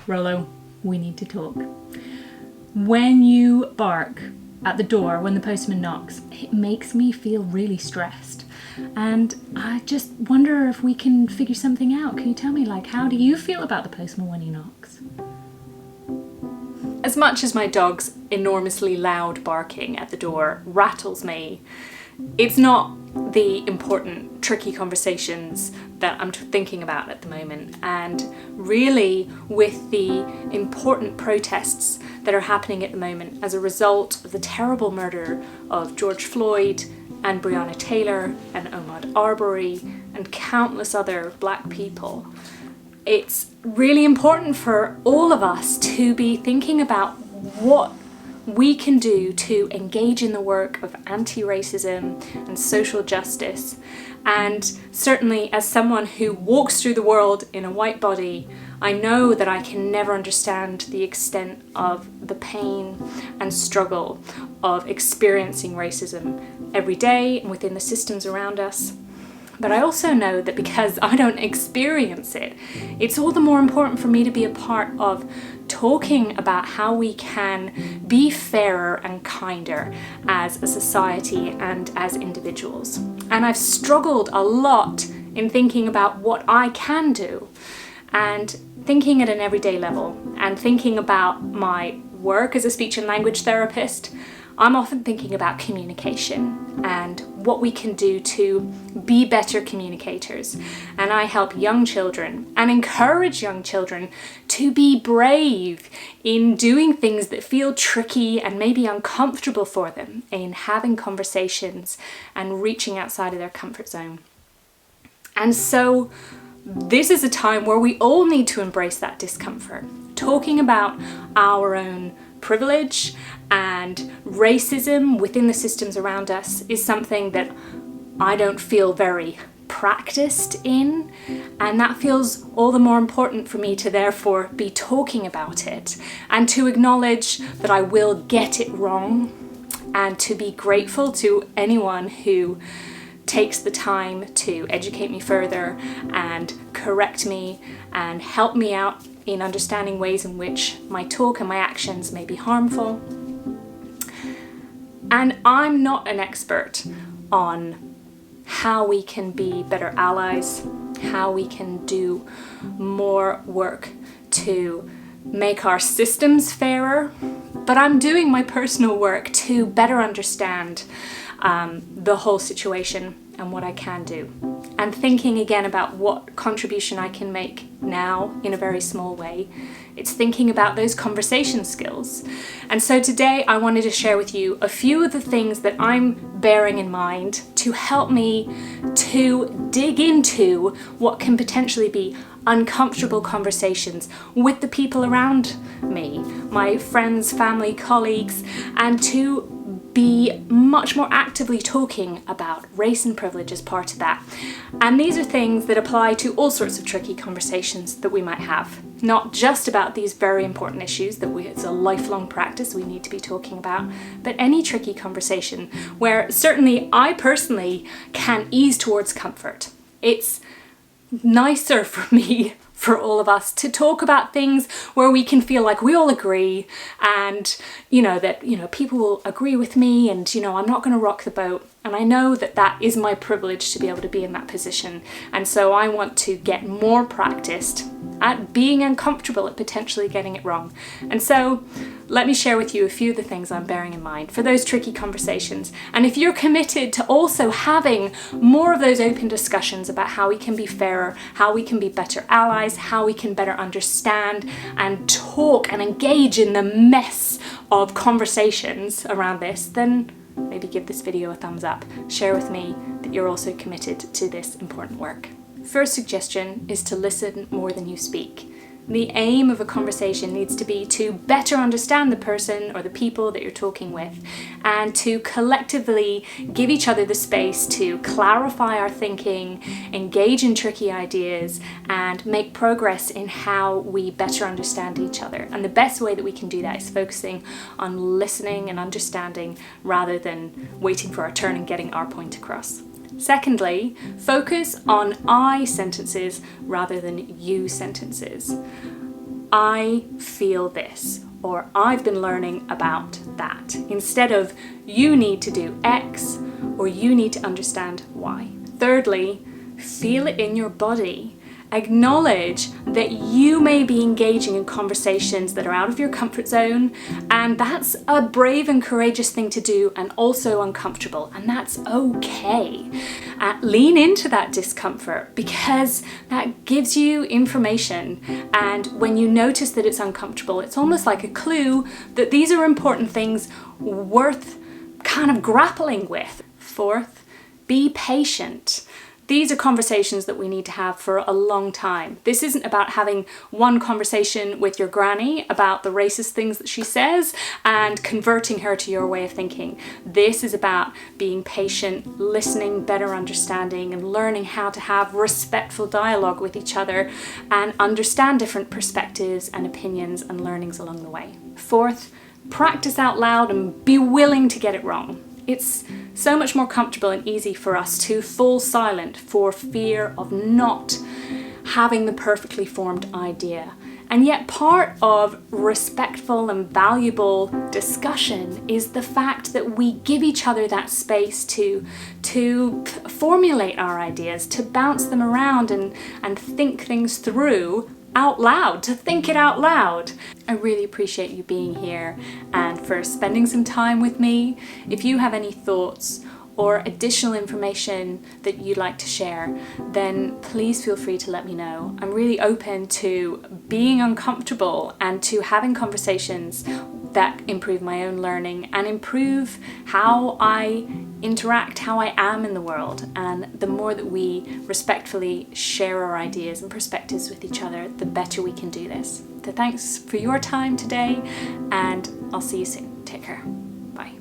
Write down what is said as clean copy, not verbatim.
Rollo, we need to talk. When you bark at the door when the postman knocks, it makes me feel really stressed. And I just wonder if we can figure something out. Can you tell me, how do you feel about the postman when he knocks? As much as my dog's enormously loud barking at the door rattles me, it's not the important, tricky conversations that I'm thinking about at the moment. And really, with the important protests that are happening at the moment as a result of the terrible murder of George Floyd and Breonna Taylor and Ahmaud Arbery and countless other Black people, it's really important for all of us to be thinking about what we can do to engage in the work of anti-racism and social justice. And certainly, as someone who walks through the world in a white body, I know that I can never understand the extent of the pain and struggle of experiencing racism every day and within the systems around us. But I also know that because I don't experience it, it's all the more important for me to be a part of talking about how we can be fairer and kinder as a society and as individuals. And I've struggled a lot in thinking about what I can do and thinking at an everyday level and thinking about my work as a speech and language therapist. I'm often thinking about communication and what we can do to be better communicators. And I help young children and encourage young children to be brave in doing things that feel tricky and maybe uncomfortable for them, in having conversations and reaching outside of their comfort zone. And so this is a time where we all need to embrace that discomfort, talking about our own privilege and racism within the systems around us is something that I don't feel very practiced in, and that feels all the more important for me to therefore be talking about it and to acknowledge that I will get it wrong, and to be grateful to anyone who takes the time to educate me further and correct me and help me out in understanding ways in which my talk and my actions may be harmful. And I'm not an expert on how we can be better allies, how we can do more work to make our systems fairer, but I'm doing my personal work to better understand the whole situation and what I can do, and thinking again about what contribution I can make now in a very small way. It's thinking about those conversation skills. And so today I wanted to share with you a few of the things that I'm bearing in mind to help me to dig into what can potentially be uncomfortable conversations with the people around me, my friends, family, colleagues, and to be much more actively talking about race and privilege as part of that. And these are things that apply to all sorts of tricky conversations that we might have, not just about these very important issues that it's a lifelong practice we need to be talking about, but any tricky conversation where certainly I personally can ease towards comfort. It's nicer for me, for all of us, to talk about things where we can feel like we all agree, and that people will agree with me, and I'm not going to rock the boat. And I know that that is my privilege to be able to be in that position. And so I want to get more practiced at being uncomfortable at potentially getting it wrong. And so let me share with you a few of the things I'm bearing in mind for those tricky conversations. And if you're committed to also having more of those open discussions about how we can be fairer, how we can be better allies, how we can better understand and talk and engage in the mess of conversations around this, then maybe give this video a thumbs up. Share with me that you're also committed to this important work. First suggestion is to listen more than you speak. The aim of a conversation needs to be to better understand the person or the people that you're talking with, and to collectively give each other the space to clarify our thinking, engage in tricky ideas, and make progress in how we better understand each other. And the best way that we can do that is focusing on listening and understanding rather than waiting for our turn and getting our point across. Secondly, focus on I sentences rather than you sentences. I feel this, or I've been learning about that, instead of you need to do X or you need to understand Y. Thirdly, feel it in your body. Acknowledge that you may be engaging in conversations that are out of your comfort zone, and that's a brave and courageous thing to do, and also uncomfortable, and that's okay. Lean into that discomfort, because that gives you information, and when you notice that it's uncomfortable, it's almost like a clue that these are important things worth kind of grappling with. Fourth, be patient. These are conversations that we need to have for a long time. This isn't about having one conversation with your granny about the racist things that she says and converting her to your way of thinking. This is about being patient, listening, better understanding, and learning how to have respectful dialogue with each other and understand different perspectives and opinions and learnings along the way. Fourth, practice out loud and be willing to get it wrong. It's so much more comfortable and easy for us to fall silent for fear of not having the perfectly formed idea. And yet part of respectful and valuable discussion is the fact that we give each other that space to formulate our ideas, to bounce them around and think things through out loud, to think it out loud. I really appreciate you being here and for spending some time with me. If you have any thoughts or additional information that you'd like to share, then please feel free to let me know. I'm really open to being uncomfortable and to having conversations that improve my own learning and improve how I interact, how I am in the world. And the more that we respectfully share our ideas and perspectives with each other, the better we can do this. So thanks for your time today, and I'll see you soon. Take care. Bye.